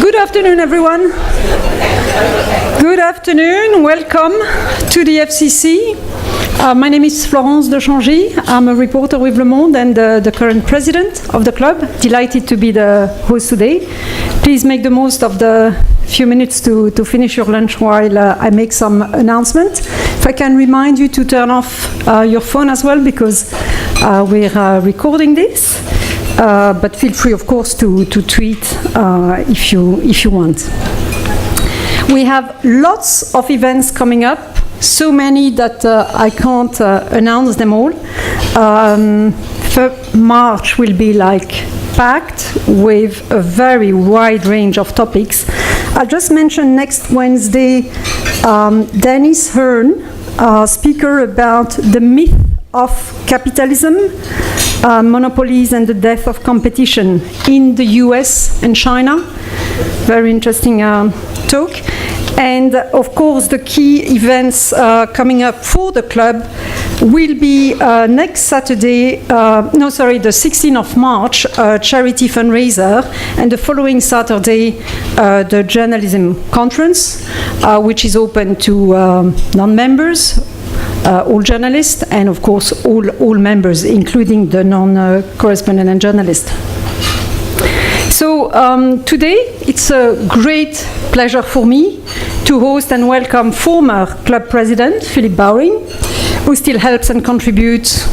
Good afternoon, everyone. Good afternoon. Welcome to the FCC. My name is Florence de Changy. I'm a reporter with Le Monde and the current president of the club. Delighted to be the host today. Please make the most of the few minutes to finish your lunch while I make some announcement. If I can remind you to turn off your phone as well, because we're recording this. But feel free, of course, to tweet if you want. We have lots of events coming up, so many that I can't announce them all. March will be packed with a very wide range of topics. I'll just mention next Wednesday, Dennis Hearn, speaker about the myth of capitalism, monopolies and the death of competition in the US and China. Very interesting talk. And of course, the key events coming up for the club will be next Saturday, the 16th of March, charity fundraiser, and the following Saturday, the journalism conference, which is open to non-members, all journalists, and of course all members, including the non-correspondent and journalists. So today it's a great pleasure for me to host and welcome former club president Philip Bowring, who still helps and contributes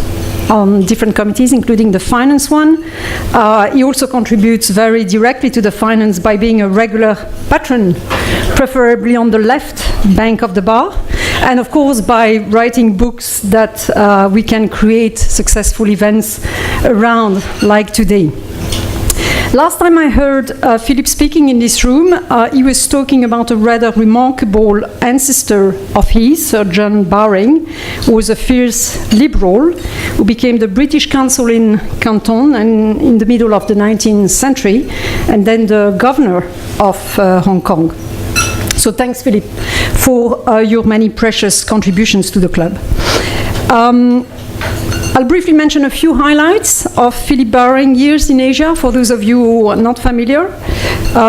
on different committees, including the finance one. He also contributes very directly to the finance by being a regular patron, preferably on the left bank of the bar, and of course by writing books that we can create successful events around, like today. Last time I heard Philip speaking in this room, he was talking about a rather remarkable ancestor of his, Sir John Bowring, who was a fierce liberal, who became the British consul in Canton and in the middle of the 19th century, and then the governor of Hong Kong. So thanks, Philip, for your many precious contributions to the club. I'll briefly mention a few highlights of Philip Bowring years in Asia, for those of you who are not familiar.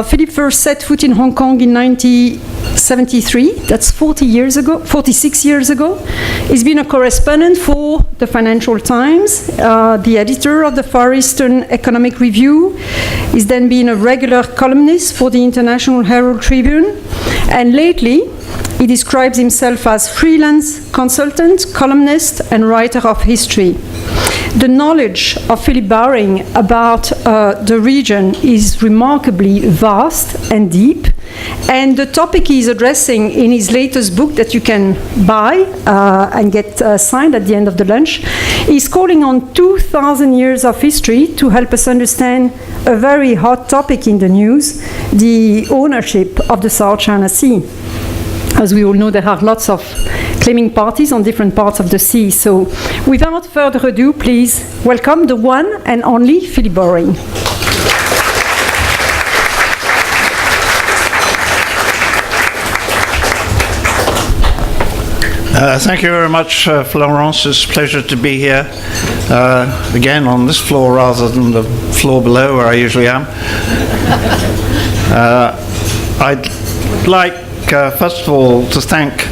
Philip first set foot in Hong Kong in 1973, that's 46 years ago. He's been a correspondent for the Financial Times, the editor of the Far Eastern Economic Review. He's then been a regular columnist for the International Herald Tribune, and lately he describes himself as freelance consultant, columnist, and writer of history. The knowledge of Philip Bowring about the region is remarkably vast and deep, and the topic he's addressing in his latest book that you can buy and get signed at the end of the lunch is calling on 2,000 years of history to help us understand a very hot topic in the news, the ownership of the South China Sea. As we all know, there are lots of claiming parties on different parts of the sea. So without further ado, please welcome the one and only Philip Bowring. Thank you very much, Florence. It's a pleasure to be here again on this floor rather than the floor below where I usually am. I'd like first of all, to thank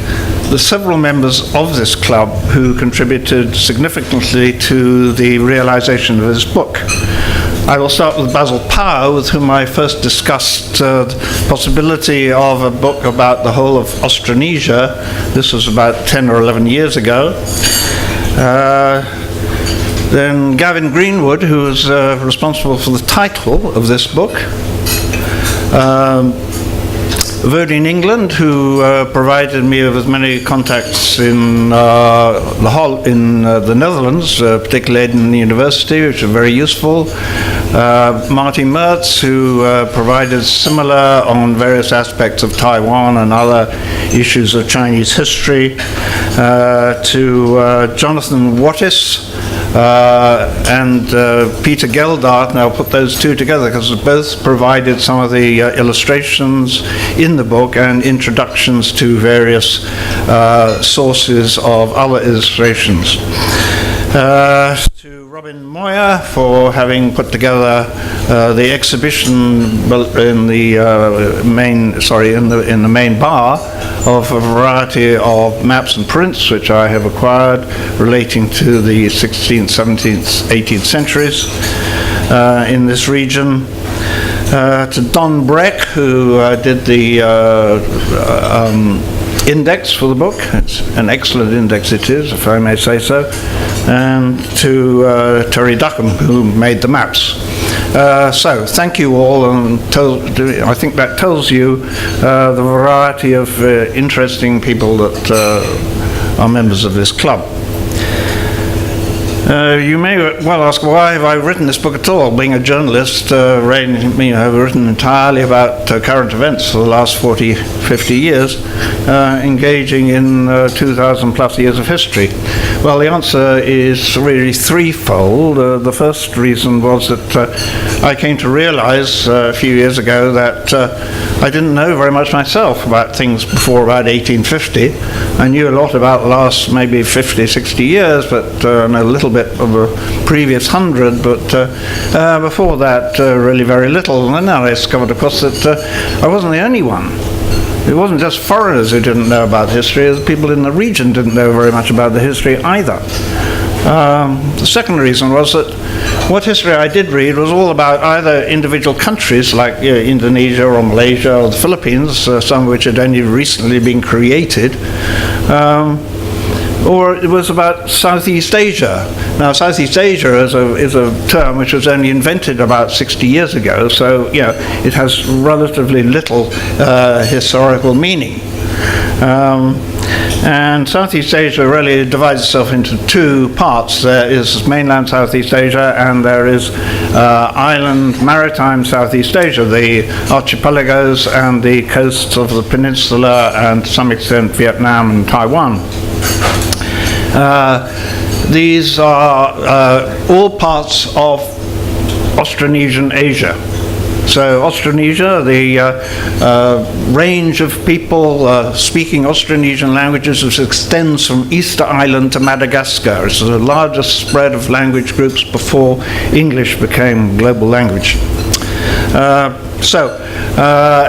the several members of this club who contributed significantly to the realization of this book. I will start with Basil Power, with whom I first discussed the possibility of a book about the whole of Austronesia. This was about 10 or 11 years ago. Then Gavin Greenwood, who was responsible for the title of this book. Vode in England, who provided me with many contacts in the Netherlands, particularly in the university, which are very useful. Marty Mertz, who provided similar on various aspects of Taiwan and other issues of Chinese history. To Jonathan Wattis and Peter Geldart, and I'll put those two together because they both provided some of the illustrations in the book and introductions to various sources of other illustrations. To Robin Moyer for having put together the exhibition in the main bar of a variety of maps and prints which I have acquired relating to the 16th, 17th, 18th centuries in this region. To Don Breck, who did the index for the book. It's an excellent index it is, if I may say so. And to Terry Duckham, who made the maps. So thank you all, and I think that tells you the variety of interesting people that are members of this club. You may well ask, why have I written this book at all? Being a journalist, I've written entirely about current events for the last 40, 50 years, engaging in 2,000 plus years of history. Well, the answer is really threefold. The first reason was that I came to realize a few years ago that I didn't know very much myself about things before about 1850. I knew a lot about the last maybe 50, 60 years, but know a little bit of a previous 100, but before that really very little. And then I discovered, of course, that I wasn't the only one. It wasn't just foreigners who didn't know about history, the people in the region didn't know very much about the history either. The second reason was that what history I did read was all about either individual countries like Indonesia or Malaysia or the Philippines, some of which had only recently been created, or it was about Southeast Asia. Now, Southeast Asia is a term which was only invented about 60 years ago, so it has relatively little historical meaning. And Southeast Asia really divides itself into two parts. There is mainland Southeast Asia, and there is island maritime Southeast Asia, the archipelagos and the coasts of the peninsula, and to some extent Vietnam and Taiwan. These are all parts of Austronesian Asia. So Austronesia, the range of people speaking Austronesian languages, which extends from Easter Island to Madagascar. It's the largest spread of language groups before English became global language.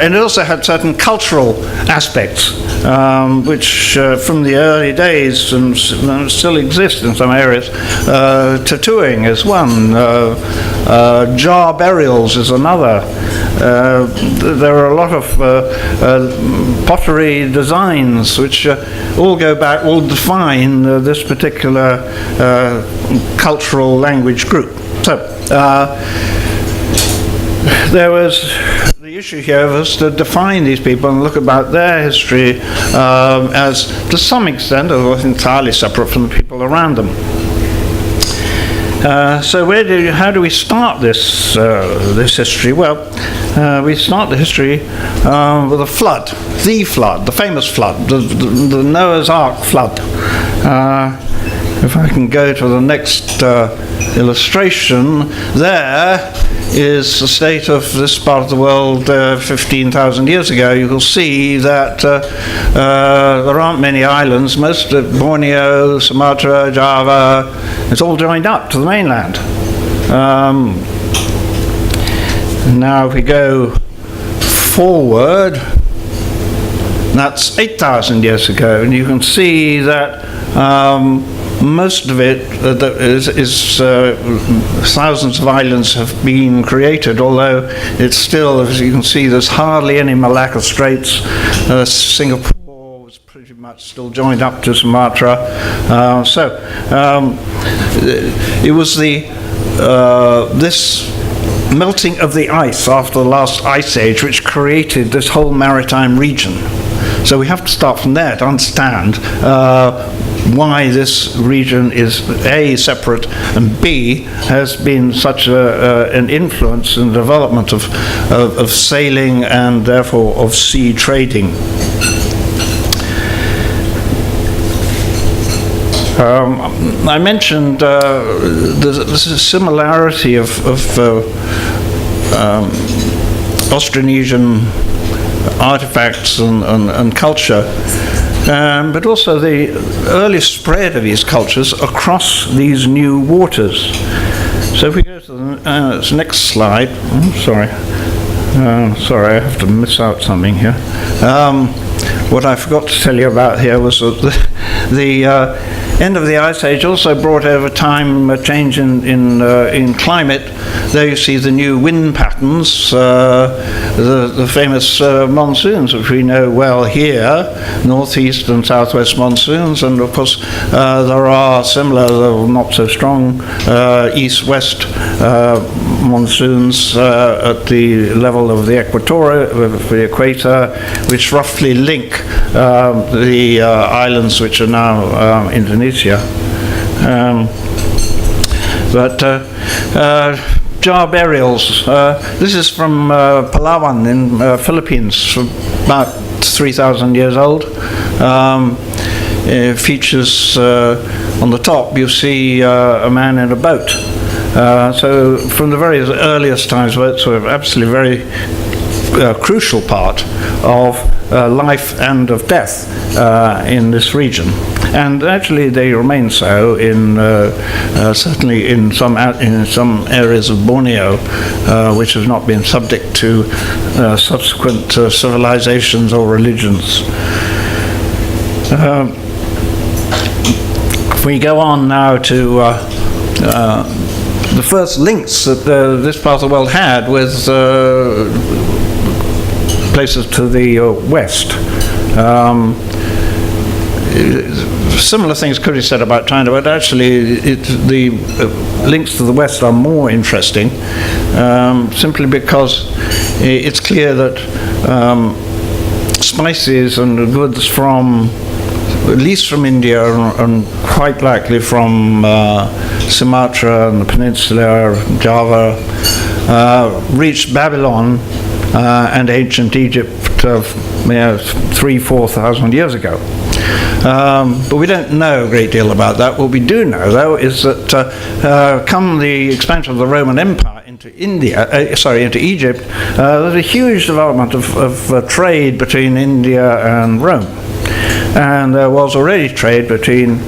And it also had certain cultural aspects, which from the early days and still exist in some areas. Tattooing is one, jar burials is another. There are a lot of pottery designs which all define this particular cultural language group. So, there was the issue here was to define these people and look about their history as, to some extent, entirely separate from the people around them. So how do we start this history? Well, we start the history with a flood, the famous flood, the Noah's Ark flood. If I can go to the next illustration, there is the state of this part of the world 15,000 years ago. You will see that there aren't many islands. Most of Borneo, Sumatra, Java, it's all joined up to the mainland. Now if we go forward, that's 8,000 years ago, and you can see that most of it is thousands of islands have been created, although it's still, as you can see, there's hardly any Malacca Straits. Singapore was pretty much still joined up to Sumatra. It was this melting of the ice after the last ice age which created this whole maritime region. So we have to start from there to understand why this region is A, separate, and B, has been such an influence in the development of sailing and therefore of sea trading. I mentioned the similarity of Austronesian artifacts and culture. but also the early spread of these cultures across these new waters. So if we go to the next slide, sorry, I have to miss out something here. What I forgot to tell you about here was that the end of the Ice Age also brought over time a change in climate. There you see the new wind patterns, the famous monsoons, which we know well here, northeast and southwest monsoons, and of course there are similar, though not so strong, east-west monsoons at the level of the equator, which roughly link the islands which are now Indonesia. Jar burials. This is from Palawan in Philippines, about 3,000 years old. It features on the top, you see a man in a boat. So from the very earliest times, boats were absolutely very crucial part of life and of death in this region. And actually they remain so in certainly in some areas of Borneo, which have not been subject to subsequent civilizations or religions. If we go on now to the first links that this part of the world had with places to the west. Similar things could be said about China, but actually the links to the west are more interesting, simply because it's clear that spices and goods from, at least from India, and quite likely from Sumatra and the peninsula, Java, reached Babylon and ancient Egypt 3,000-4,000 years ago. But we don't know a great deal about that. What we do know, though, is that come the expansion of the Roman Empire into into Egypt, there's a huge development of trade between India and Rome. And there was already trade between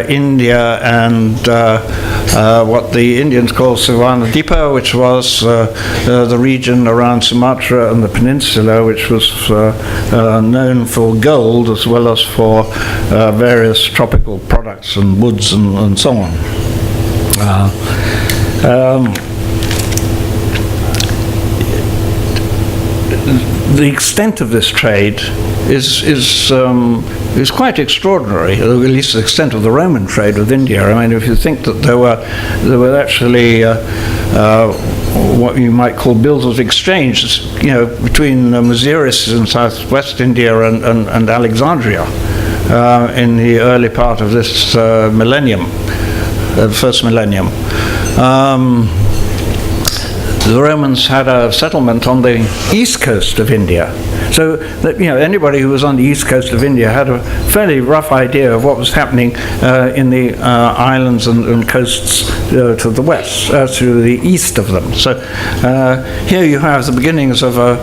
India and what the Indians call Savanadipa, which was the region around Sumatra and the peninsula, which was known for gold as well as for various tropical products and woods and so on. The extent of this trade is quite extraordinary, at least the extent of the Roman trade with India. I mean, if you think that there were actually what you might call bills of exchange, between Maziris in southwest India and Alexandria in the early part of this millennium, the first millennium. The Romans had a settlement on the east coast of India, so that anybody who was on the east coast of India had a fairly rough idea of what was happening in the islands and coasts to the west, to the east of them. So here you have the beginnings of a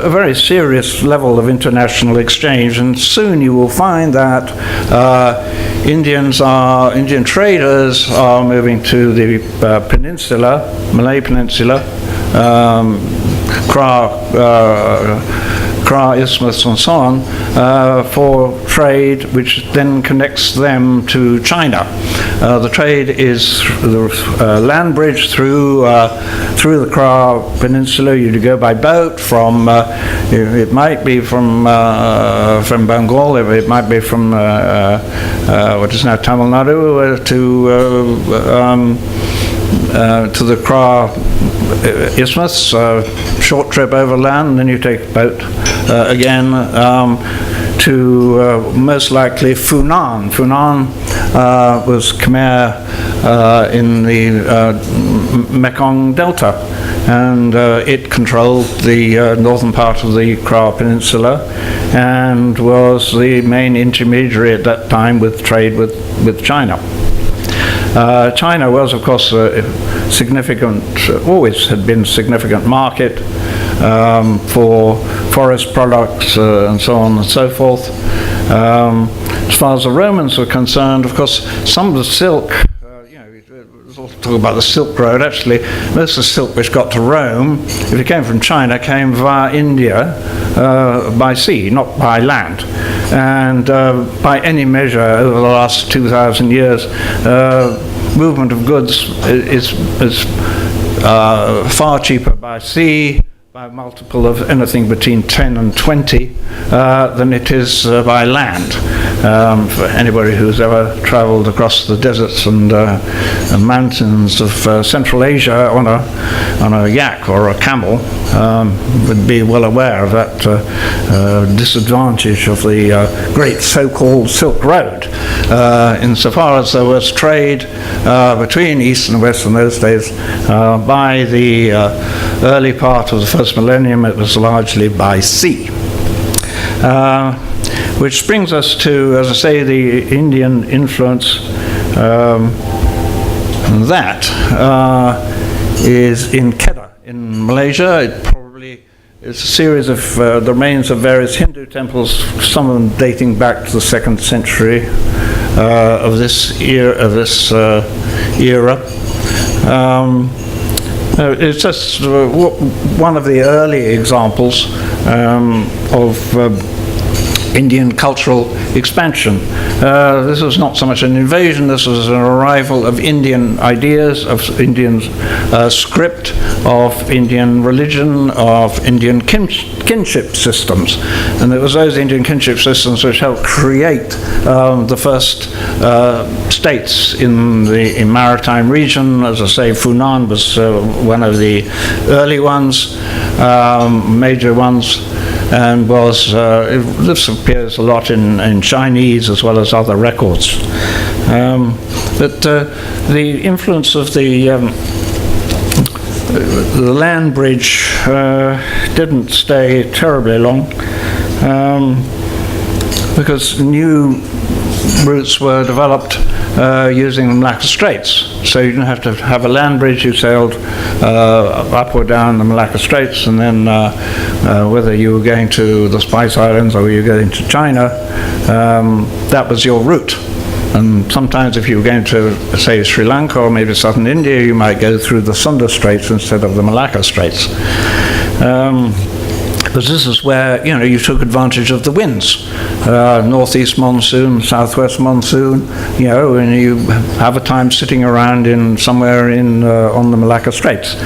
very serious level of international exchange, and soon you will find that Indian traders are moving to the peninsula, Malay Peninsula, Kra Isthmus and so on, for trade which then connects them to China. The trade is the land bridge through the Kra Peninsula. You go by boat from, it might be from Bengal, it might be from what is now Tamil Nadu, to the Kra Isthmus, short trip overland, and then you take a boat again to most likely Funan. Funan was Khmer in the Mekong Delta, and it controlled the northern part of the Kra Peninsula and was the main intermediary at that time with trade with China. China was, of course, significant, always had been a significant market for forest products and so on and so forth. As far as the Romans were concerned, of course, some of the silk, we'll talk about the Silk Road. Actually, most of the silk which got to Rome, if it came from China, came via India by sea, not by land. And by any measure, over the last 2,000 years, movement of goods is far cheaper by sea, by a multiple of anything between 10 and 20 than it is by land. For anybody who's ever travelled across the deserts and mountains of Central Asia on a yak or a camel would be well aware of that disadvantage of the great so-called Silk Road. Insofar as there was trade between East and West in those days, by the early part of the first millennium, it was largely by sea. Which brings us to, as I say, the Indian influence. That is in Kedah, in Malaysia. It probably is a series of the remains of various Hindu temples, some of them dating back to the 2nd century of this era. It's just one of the early examples of Indian cultural expansion. This was not so much an invasion, this was an arrival of Indian ideas, of Indian script, of Indian religion, of Indian kinship systems. And it was those Indian kinship systems which helped create the first states in the maritime region. As I say, Funan was one of the early ones, major ones, and was, this appears a lot in Chinese as well as other records. But the influence of the land bridge didn't stay terribly long, because new routes were developed using the Malacca Straits. So you didn't have to have a land bridge, you sailed up or down the Malacca Straits, and then whether you were going to the Spice Islands or you were going to China, that was your route. And sometimes if you were going to, say, Sri Lanka or maybe southern India, you might go through the Sunda Straits instead of the Malacca Straits. But this is where, you took advantage of the winds. Northeast monsoon, southwest monsoon, and you have a time sitting around somewhere on the Malacca Straits,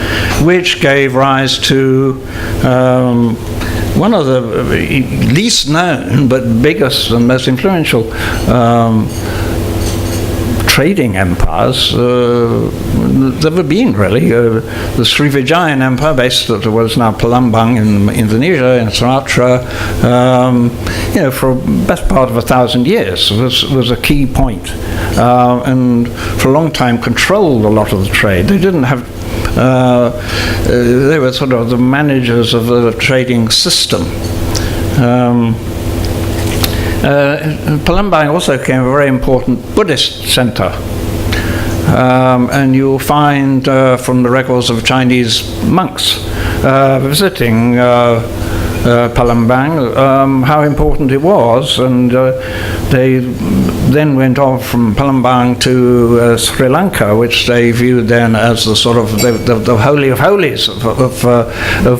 which gave rise to one of the least known but biggest and most influential trading empires there have been, really. The Srivijayan Empire, based at what is now Palembang in Indonesia, in Sumatra, for the best part of 1,000 years was a key point, and for a long time controlled a lot of the trade. They didn't have they were sort of the managers of the trading system. Palembang also became a very important Buddhist center, and you'll find from the records of Chinese monks visiting Palembang how important it was, and they then went on from Palembang to Sri Lanka, which they viewed then as the sort of the holy of holies of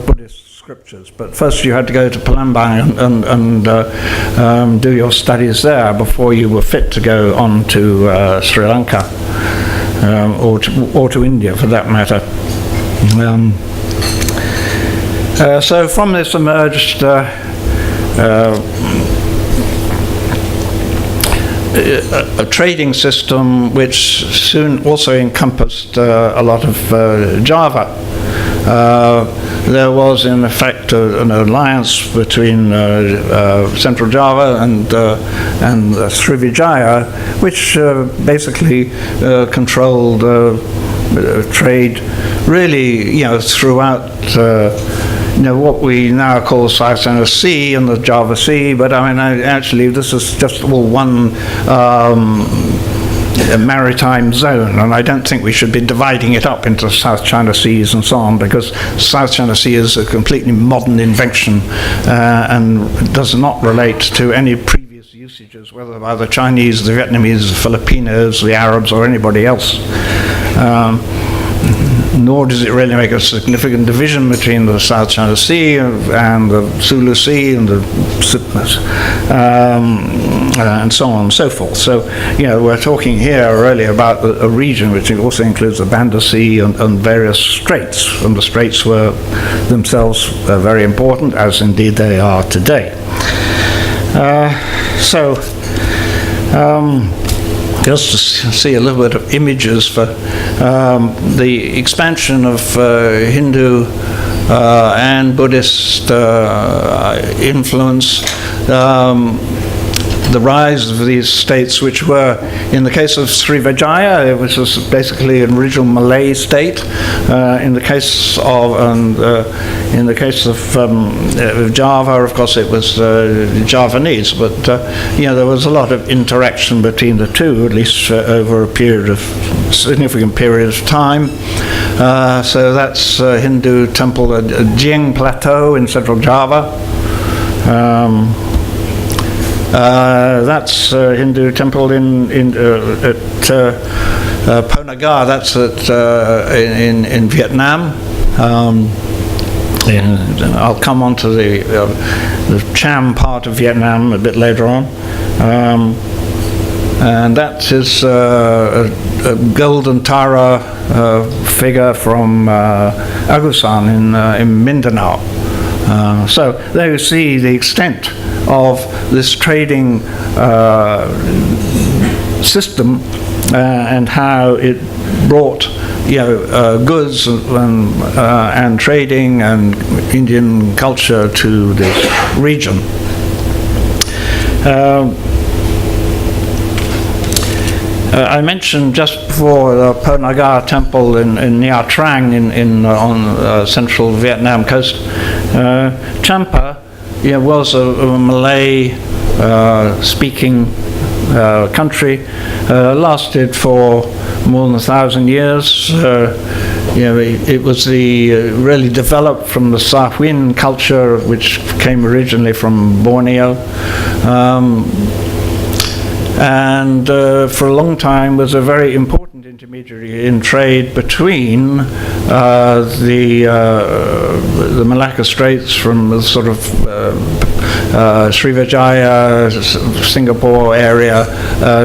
Buddhist scriptures. But first you had to go to Palembang and do your studies there before you were fit to go on to Sri Lanka, or to India for that matter. So from this emerged a trading system which soon also encompassed a lot of Java. There was in effect an alliance between Central Java and Srivijaya, which basically controlled trade really, throughout what we now call South China Sea and the Java Sea. But I mean, actually, this is just all one maritime zone, and I don't think we should be dividing it up into South China Seas and so on, because South China Sea is a completely modern invention and does not relate to any previous use images, whether by the Chinese, the Vietnamese, the Filipinos, the Arabs, or anybody else. Nor does it really make a significant division between the South China Sea and the Sulu Sea and the and so on and so forth. So, we're talking here really about a region which also includes the Banda Sea and various straits, and the straits were themselves very important, as indeed they are today. Just to see a little bit of images for the expansion of Hindu and Buddhist influence, the rise of these states, which were, in the case of Srivijaya, it was basically an original Malay state. In the case of Java, of course, it was Javanese. But there was a lot of interaction between the two, at least over a significant period of time. So that's Hindu temple at Jiang Plateau in central Java. That's Hindu temple at Ponagar. That's in Vietnam. I'll come on to the Cham part of Vietnam a bit later on. And that is a golden Tara figure from Agusan in Mindanao. So there you see the extent of this trading system and how it brought goods and trading and Indian culture to this region. I mentioned just before the Ponagar temple in Nha Trang on central Vietnam coast. Champa was a Malay speaking country, lasted for more than 1,000 years. It was really developed from the Sahuin culture, which came originally from Borneo. And for a long time was a very important intermediary in trade between the Malacca Straits from the sort of Srivijaya, Singapore area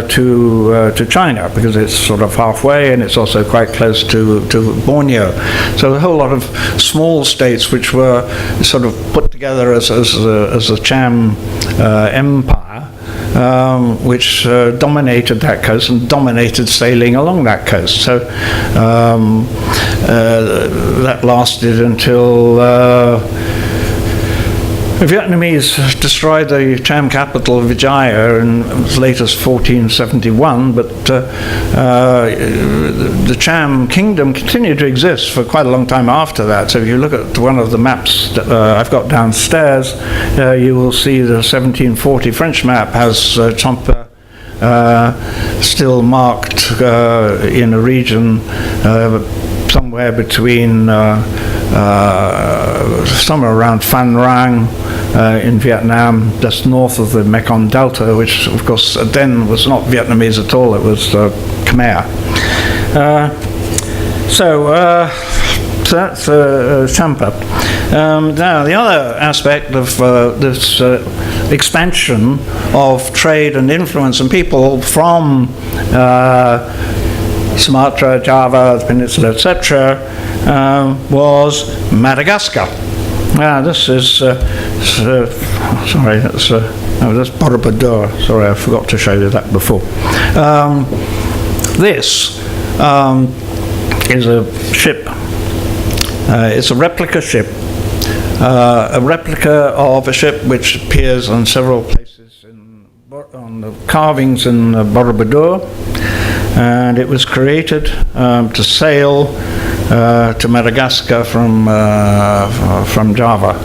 to China, because it's sort of halfway and it's also quite close to Borneo. So a whole lot of small states which were sort of put together as a Cham empire. Which dominated that coast and dominated sailing along that coast. So that lasted until the Vietnamese destroyed the Cham capital of Vijaya as late as 1471, but the Cham kingdom continued to exist for quite a long time after that. So if you look at one of the maps that I've got downstairs, you will see the 1740 French map has Champa still marked in a region somewhere between somewhere around Phan Rang in Vietnam, just north of the Mekong Delta, which of course then was not Vietnamese at all, it was Khmer. So that's Champa. Now the other aspect of this expansion of trade and influence and people from Sumatra, Java, the peninsula, etc., was Madagascar. Now this is sorry, that's Borobudur. Sorry, I forgot to show you that before. This is a ship. It's a replica ship. A replica of a ship which appears on several places on the carvings in Borobudur, and it was created to sail to Madagascar from Java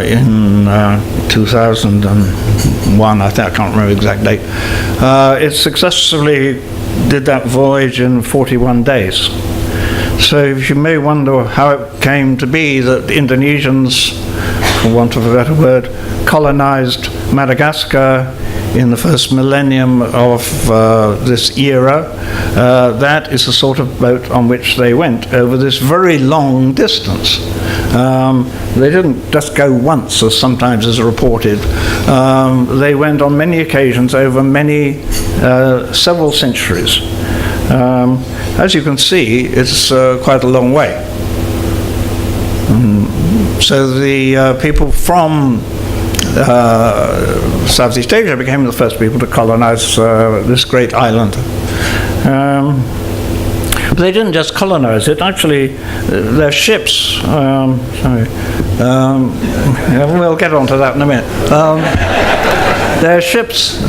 in 2001. I can't remember the exact date. It successfully did that voyage in 41 days. So you may wonder how it came to be that the Indonesians, for want of a better word, colonized Madagascar in the first millennium of this era, that is the sort of boat on which they went over this very long distance. They didn't just go once, as sometimes is reported. They went on many occasions over several centuries. As you can see, it's quite a long way. So the people from Southeast Asia became the first people to colonize this great island. But they didn't just colonize it. Actually, their ships. We'll get onto that in a minute. Their ships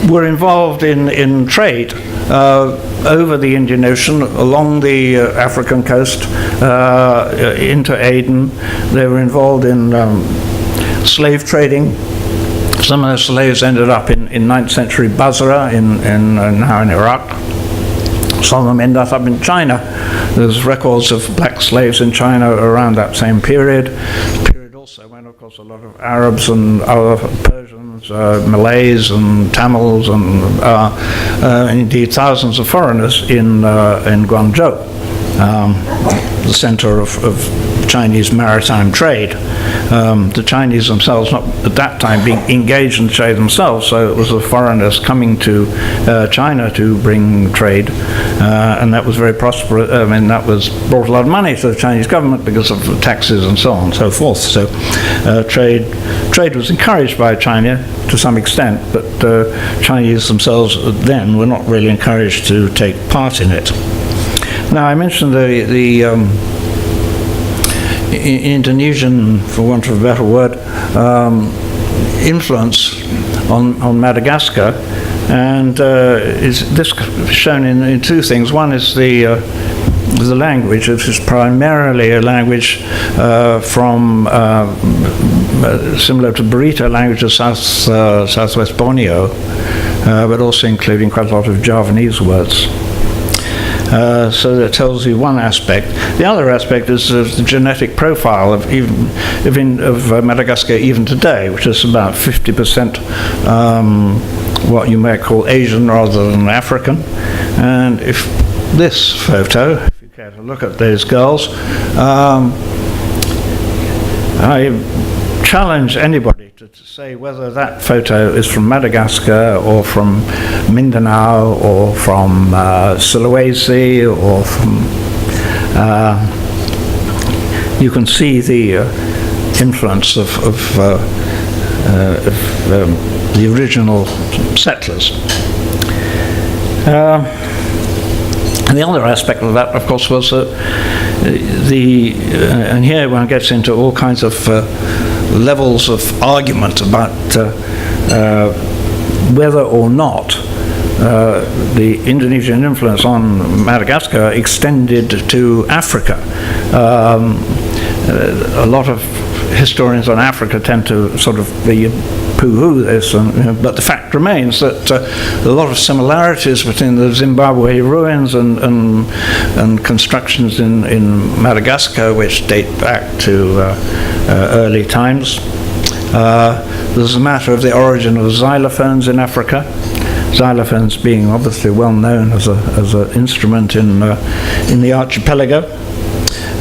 were involved in trade over the Indian Ocean, along the African coast, into Aden. They were involved in slave trading. Some of those slaves ended up in 9th century Basra, now in Iraq. Some of them ended up in China. There's records of black slaves in China around that same period. Also when, of course, a lot of Arabs and other Persians, Malays and Tamils, and indeed thousands of foreigners in Guangzhou, the center of Chinese maritime trade. The Chinese themselves, not at that time being engaged in trade themselves, so it was the foreigners coming to China to bring trade, and that was very prosperous. I mean, that brought a lot of money to the Chinese government because of the taxes and so on and so forth. So trade was encouraged by China to some extent, but Chinese themselves then were not really encouraged to take part in it. Now, I mentioned the Indonesian, for want of a better word, influence on Madagascar, and is this shown in two things. One is the language, which is primarily a language from similar to Barito language of Southwest Borneo, but also including quite a lot of Javanese words. So that tells you one aspect. The other aspect is the genetic profile of Madagascar even today, which is about 50% what you might call Asian rather than African. And if this photo, if you care to look at those girls, I challenge anybody to say whether that photo is from Madagascar or from Mindanao or from Sulawesi or from... you can see the influence of the original settlers. And the other aspect of that, of course, was and here one gets into all kinds of levels of argument about whether or not the Indonesian influence on Madagascar extended to Africa. A lot of historians on Africa tend to sort of poo-hoo this, but the fact remains that a lot of similarities between the Zimbabwe ruins and constructions in Madagascar, which date back to early times. There's a matter of the origin of xylophones in Africa. Xylophones being obviously well known as an instrument in the archipelago.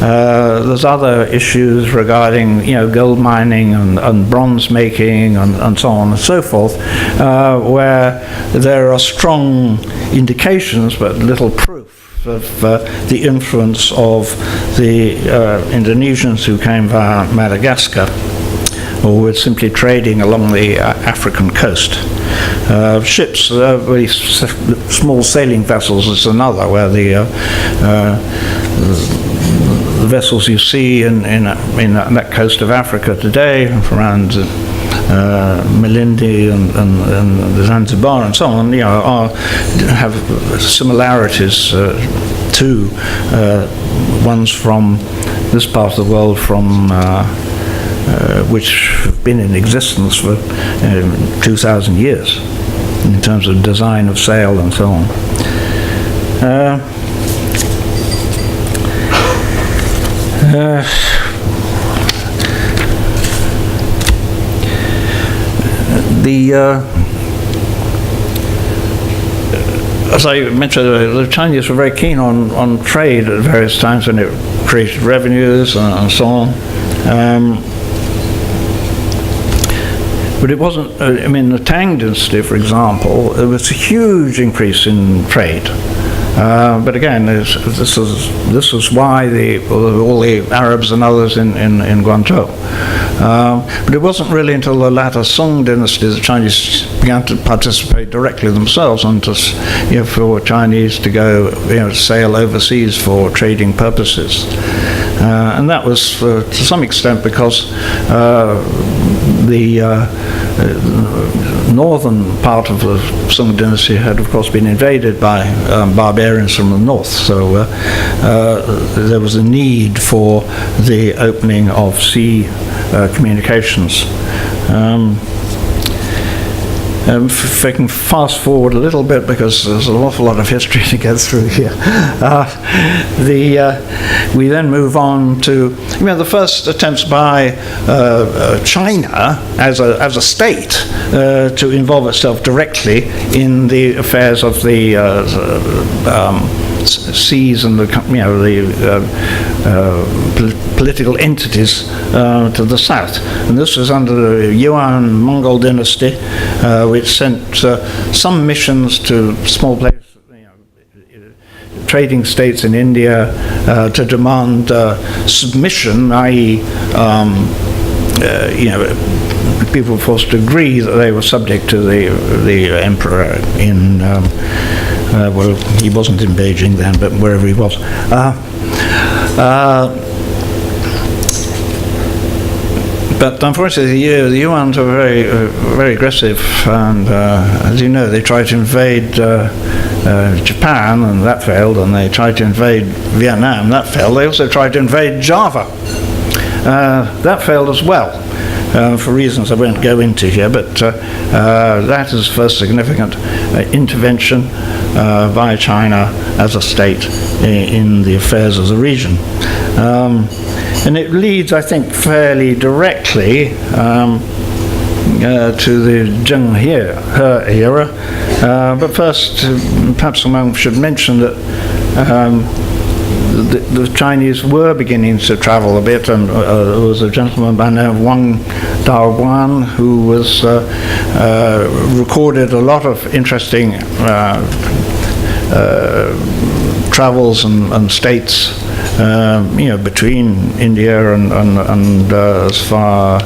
There's other issues regarding, gold mining and bronze making and so on and so forth, where there are strong indications but little proof of the influence of the Indonesians who came via Madagascar, or were simply trading along the African coast. Ships, very small sailing vessels is another, where the vessels you see in that coast of Africa today, around Malindi and Zanzibar and so on, have similarities to ones from this part of the world, from which have been in existence for 2,000 years in terms of design of sail and so on. as I mentioned, the Chinese were very keen on trade at various times when it created revenues and so on. But it wasn't, I mean, the Tang dynasty, for example, there was a huge increase in trade. But again, this is why all the Arabs and others in Guangzhou. But it wasn't really until the latter Song dynasty the Chinese began to participate directly themselves, and for Chinese to go, sail overseas for trading purposes. And that was to some extent because the northern part of the Song dynasty had, of course, been invaded by barbarians from the north, so there was a need for the opening of sea communications. If I can fast forward a little bit, because there's an awful lot of history to go through here. We then move on to the first attempts by China as a state to involve itself directly in the affairs of the seas and the political entities to the south. And this was under the Yuan Mongol dynasty, which sent some missions to small places, trading states in India, to demand submission, i.e., people were forced to agree that they were subject to the emperor in. Well, he wasn't in Beijing then, but wherever he was. But unfortunately, the Yuans were very aggressive, and as you know, they tried to invade Japan, and that failed, and they tried to invade Vietnam, that failed. They also tried to invade Java. That failed as well. For reasons I won't go into here, but that is the first significant intervention by China as a state in the affairs of the region. And it leads, I think, fairly directly to the Zheng He era. But first, perhaps I should mention that the Chinese were beginning to travel a bit, and there was a gentleman by the name of Wang Daoguan who was recorded a lot of interesting travels and states, between India and as far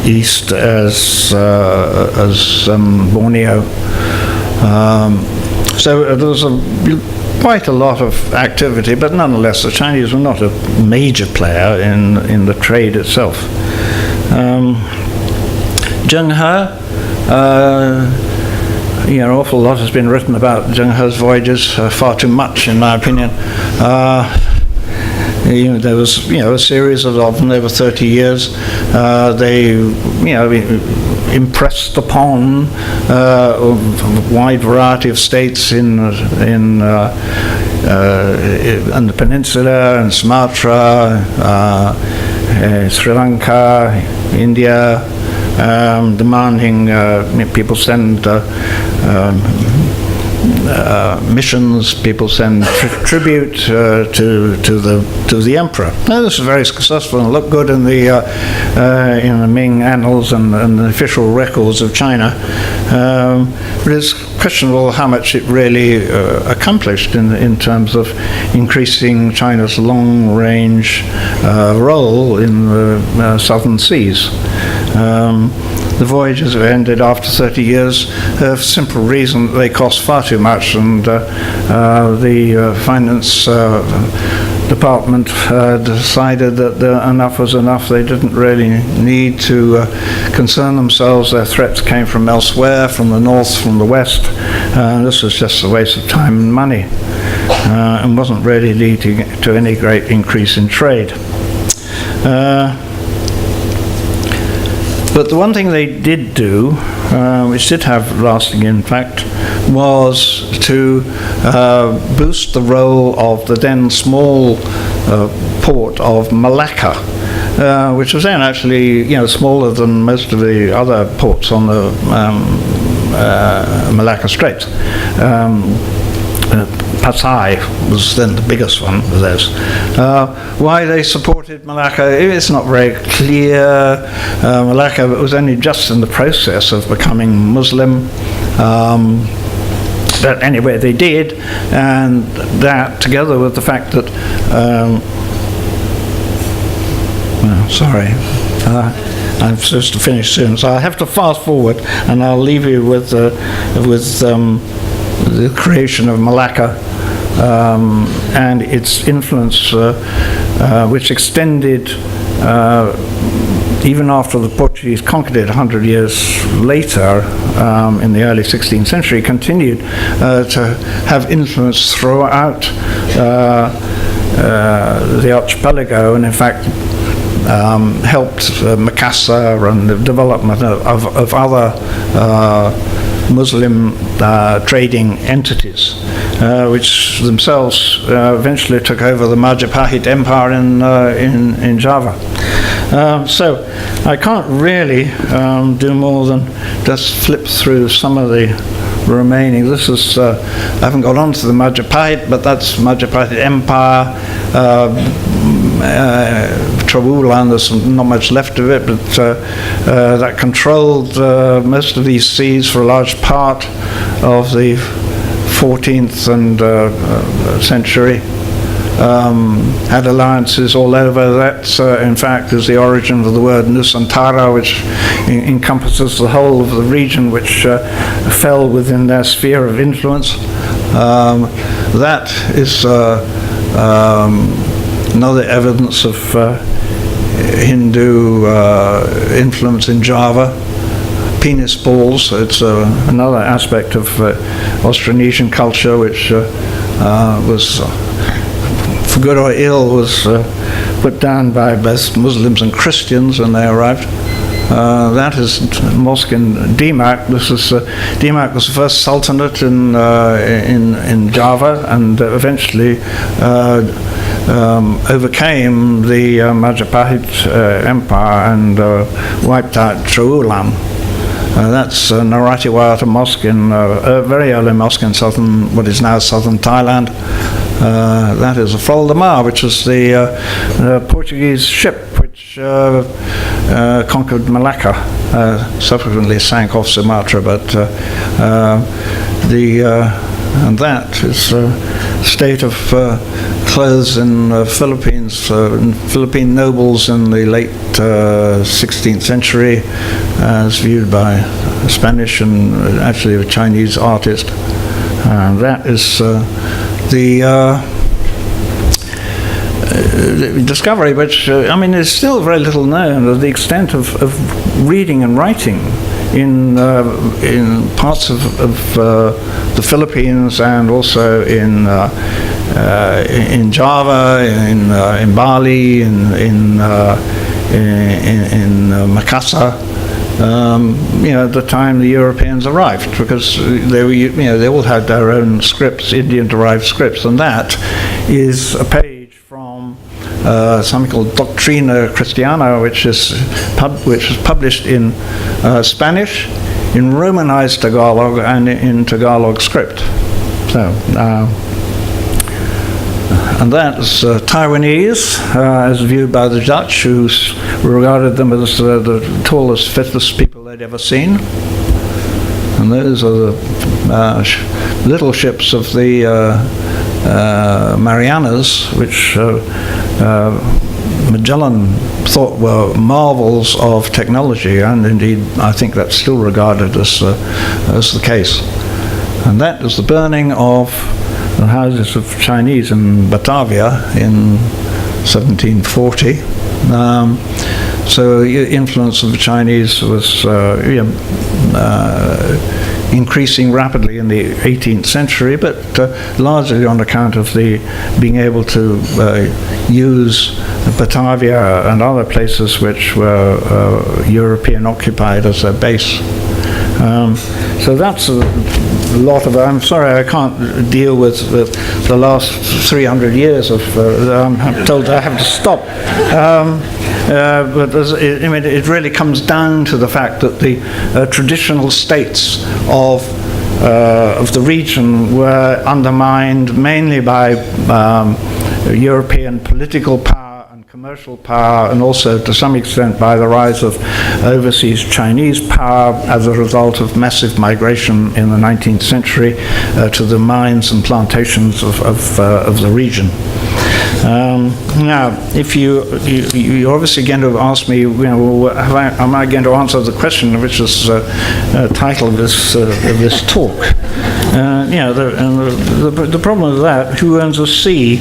east as Borneo. So there was quite a lot of activity, but nonetheless, the Chinese were not a major player in the trade itself. Zheng He, an awful lot has been written about Zheng He's voyages, far too much, in my opinion. There was, a series of them over 30 years. They, impressed upon a wide variety of states in the peninsula and Sumatra, Sri Lanka, India, demanding people send missions, people send tribute to the emperor. Now, this was very successful and looked good in the Ming annals and the official records of China. But it's questionable how much it really accomplished in terms of increasing China's long-range role in the southern seas. The voyages have ended after 30 years for simple reason that they cost far too much, and the finance department decided that enough was enough. They didn't really need to concern themselves. Their threats came from elsewhere, from the north, from the west. This was just a waste of time and money, and wasn't really leading to any great increase in trade. But the one thing they did do, which did have lasting impact, was to boost the role of the then small port of Malacca. which was then actually, smaller than most of the other ports on the Malacca Straits. Pasai was then the biggest one of those. Why they supported Malacca, it's not very clear. Malacca was only just in the process of becoming Muslim. But anyway, they did, and that, together with the fact that, I'm supposed to finish soon, so I have to fast forward, and I'll leave you with the creation of Malacca and its influence, which extended even after the Portuguese conquered it 100 years later, in the early 16th century, continued to have influence throughout the archipelago, and in fact helped Madagascar and the development of other Muslim trading entities, which themselves eventually took over the Majapahit Empire in Java. So I can't really do more than just flip through some of the remaining. This is, I haven't got on to the Majapahit, but that's Majapahit Empire. Trawulan, there's not much left of it, but that controlled most of these seas for a large part of the 14th and century. Had alliances all over. That, in fact, is the origin of the word Nusantara, which encompasses the whole of the region which fell within their sphere of influence. That is another evidence of Hindu influence in Java. Penis balls, it's another aspect of Austronesian culture which was, for good or ill, was put down by both Muslims and Christians when they arrived. That is mosque in Demak. This is Demak was the first sultanate in Java, and eventually overcame the Majapahit Empire and wiped out Trawulan. That's Naratiwata Mosque, a very early mosque in what is now southern Thailand. That is a Frol de Mar, which was the Portuguese ship which conquered Malacca, subsequently sank off Sumatra, but and that is a state of clothes in Philippines, Philippine nobles in the late 16th century, as viewed by a Spanish and actually a Chinese artist. And that is the discovery, which is still very little known of the extent of reading and writing in parts of the Philippines, and also in Java, in Bali, in Makassar. At the time the Europeans arrived, because they all had their own scripts, Indian-derived scripts, and that is a page from something called Doctrina Christiana, which was published in Spanish, in Romanized Tagalog, and in Tagalog script. So. And that is Taiwanese, as viewed by the Dutch, who regarded them as the tallest, fittest people they'd ever seen. And those are the little ships of the Marianas, which Magellan thought were marvels of technology, and indeed I think that's still regarded as the case. And that is the burning of the houses of Chinese in Batavia in 1740. So the influence of the Chinese was increasing rapidly in the 18th century, but largely on account of being able to use Batavia and other places which were European occupied as their base. So that's a lot of. I'm sorry, I can't deal with the last 300 years of. I'm told I have to stop. But I mean, it really comes down to the fact that the traditional states of the region were undermined mainly by European political power and commercial power, and also to some extent by the rise of overseas Chinese power as a result of massive migration in the 19th century to the mines and plantations of the region. Now, if you're obviously going to ask me, am I going to answer the question which is titled of this talk? The problem with that, who owns the sea?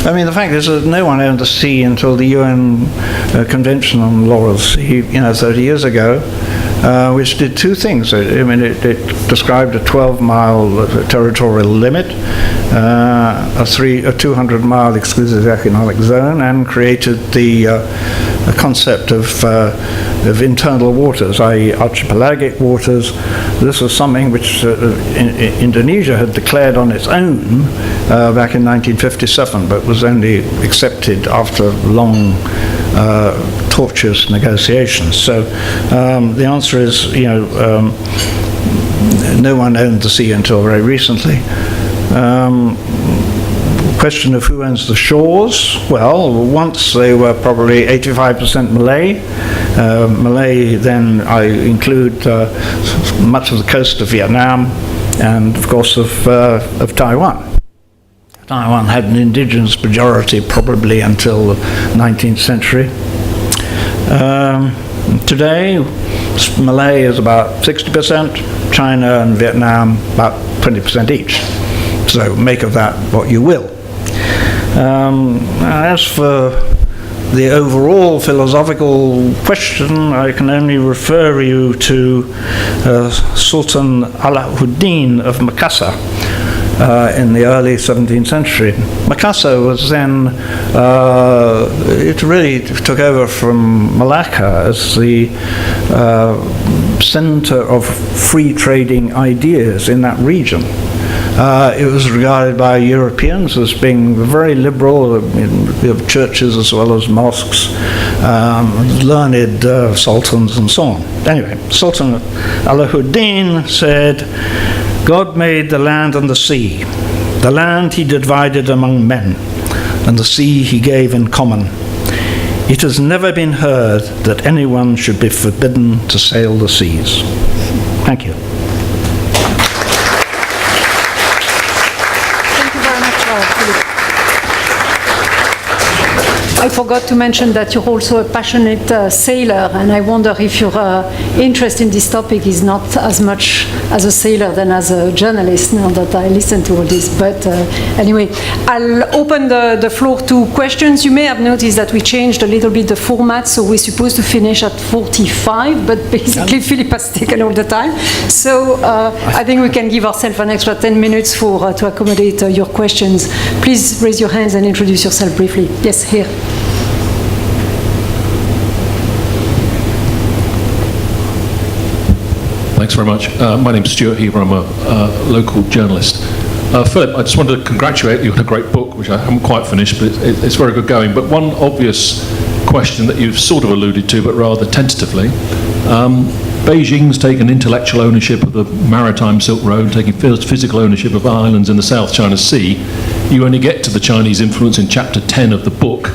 I mean, the fact is that no one owned the sea until the UN Convention on Law of the Sea, 30 years ago, which did two things. I mean, it described a 12-mile territorial limit, a 200-mile exclusive economic zone, and created the concept of internal waters, i.e. archipelagic waters. This was something which Indonesia had declared on its own back in 1957, but was only accepted after long tortuous negotiations. So the answer is, no one owned the sea until very recently. Question of who owns the shores? Well, once they were probably 85% Malay. Malay, then I include much of the coast of Vietnam and, of course, of Taiwan. Taiwan had an indigenous majority probably until the 19th century. Today, Malay is about 60%, China and Vietnam about 20% each. So make of that what you will. As for the overall philosophical question, I can only refer you to Sultan Alauddin of Makassar in the early 17th century. Makassar was then, it really took over from Malacca as the center of free trading ideas in that region. It was regarded by Europeans as being very liberal. We have churches as well as mosques, learned sultans and so on. Anyway, Sultan Alauddin said, God made the land and the sea. The land he divided among men, and the sea he gave in common. It has never been heard that anyone should be forbidden to sail the seas. Thank you. I forgot to mention that you're also a passionate sailor, and I wonder if your interest in this topic is not as much as a sailor than as a journalist, now that I listen to all this. But anyway, I'll open the floor to questions. You may have noticed that we changed a little bit the format, so we're supposed to finish at 45, but basically Philip has taken all the time. So I think we can give ourselves an extra 10 minutes to accommodate your questions. Please raise your hands and introduce yourself briefly. Yes, here. Thanks very much. My name's Stuart Heaver. I'm a local journalist. Philip, I just wanted to congratulate you on a great book, which I haven't quite finished, but it's very good going. But one obvious question that you've sort of alluded to, but rather tentatively, Beijing's taken intellectual ownership of the maritime Silk Road, taking physical ownership of islands in the South China Sea. You only get to the Chinese influence in chapter 10 of the book.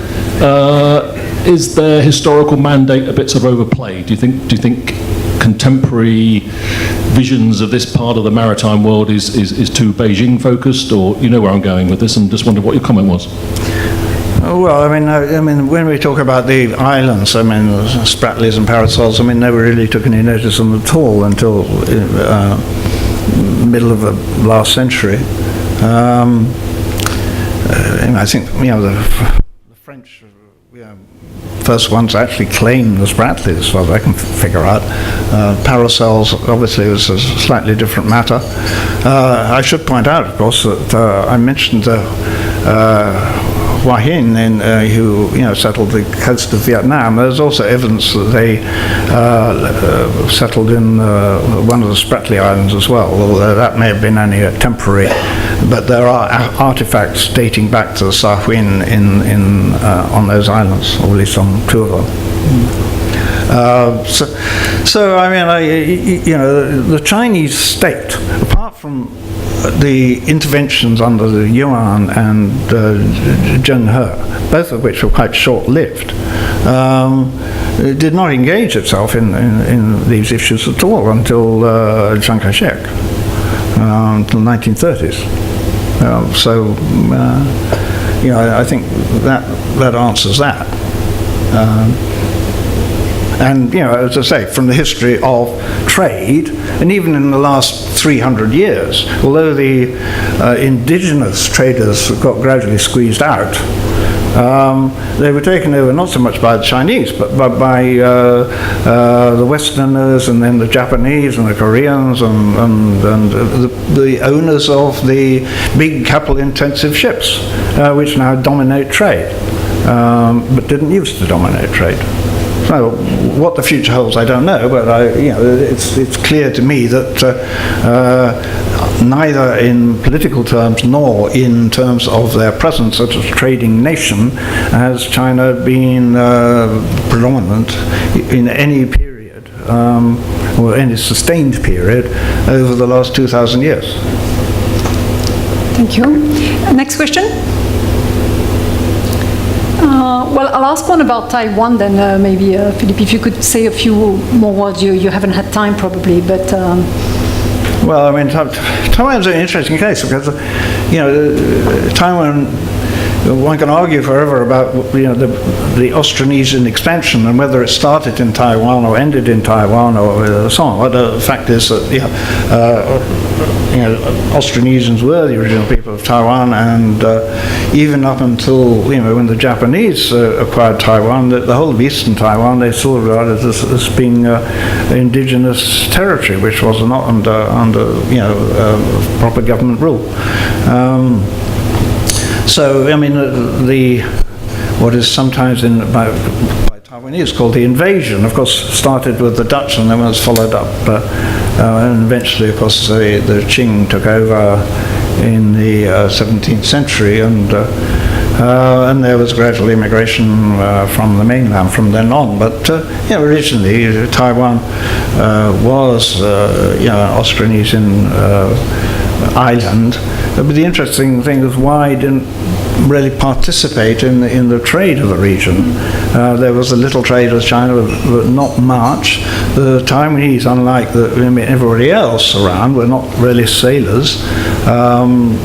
Is their historical mandate a bit sort of overplayed? Do you think contemporary visions of this part of the maritime world is too Beijing focused, or you know where I'm going with this, and just wondered what your comment was? Well, I mean, when we talk about the islands, I mean, Spratlys and Parasols, I mean, never really took any notice of them at all until middle of the last century. I think the French. First ones actually claimed the Spratlys, as far as I can figure out. Parasols, obviously, was a slightly different matter. I should point out, of course, that I mentioned Hua Hin, who settled the coast of Vietnam. There's also evidence that they settled in one of the Spratly Islands as well, although that may have been only a temporary. But there are artifacts dating back to the Sa Huin on those islands, or at least on two of them. The Chinese state, apart from the interventions under the Yuan and Zheng He, both of which were quite short-lived, did not engage itself in these issues at all until Chiang Kai-shek, until the 1930s. I think that answers that. And, as I say, from the history of trade, and even in the last 300 years, although the indigenous traders got gradually squeezed out, they were taken over not so much by the Chinese, but by the Westerners, and then the Japanese and the Koreans, and the owners of the big capital-intensive ships, which now dominate trade, but didn't used to dominate trade. So what the future holds, I don't know, but it's clear to me that neither in political terms nor in terms of their presence as a trading nation has China been predominant in any period, or any sustained period, over the last 2,000 years. Thank you. Next question? Well, I'll ask one about Taiwan then, maybe, Philip, if you could say a few more words. You haven't had time probably, but... Well, I mean, Taiwan's an interesting case because, Taiwan, one can argue forever about the Austronesian expansion and whether it started in Taiwan or ended in Taiwan or so on. But the fact is that Austronesians were the original people of Taiwan, and even up until when the Japanese acquired Taiwan, the whole of eastern Taiwan they saw regarded as being indigenous territory, which was not under proper government rule. So I mean, what is sometimes by Taiwanese called the invasion, of course, started with the Dutch and then was followed up, and eventually, of course, the Qing took over in the 17th century, and there was gradual immigration from the mainland from then on. But originally, Taiwan was an Austronesian island. But the interesting thing is why it didn't really participate in the trade of the region. There was a little trade with China, but not much. The Taiwanese, unlike everybody else around, were not really sailors.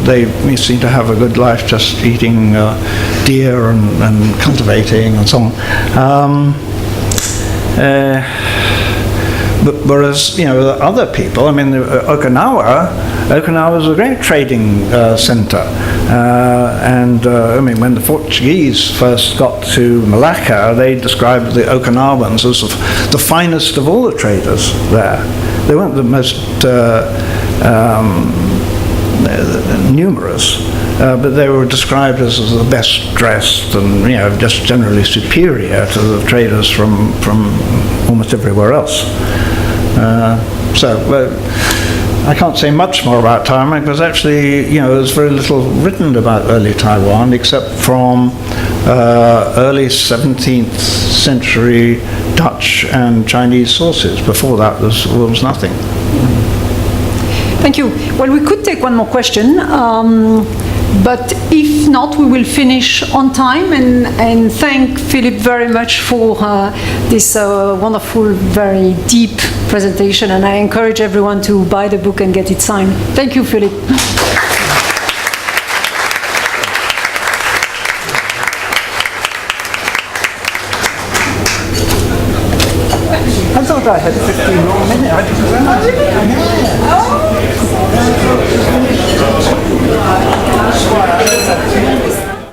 They seem to have a good life just eating deer and cultivating and so on. But whereas, other people, Okinawa was a great trading center. And when the Portuguese first got to Malacca, they described the Okinawans as the finest of all the traders there. They weren't the most numerous, but they were described as the best dressed and just generally superior to the traders from almost everywhere else. I can't say much more about Taiwan because actually, there's very little written about early Taiwan except from early 17th century Dutch and Chinese sources. Before that, there was nothing. Thank you. Well, we could take one more question, but if not, we will finish on time and thank Philip very much for this wonderful, very deep presentation, and I encourage everyone to buy the book and get it signed. Thank you, Philip. I thought I had 15 more minutes.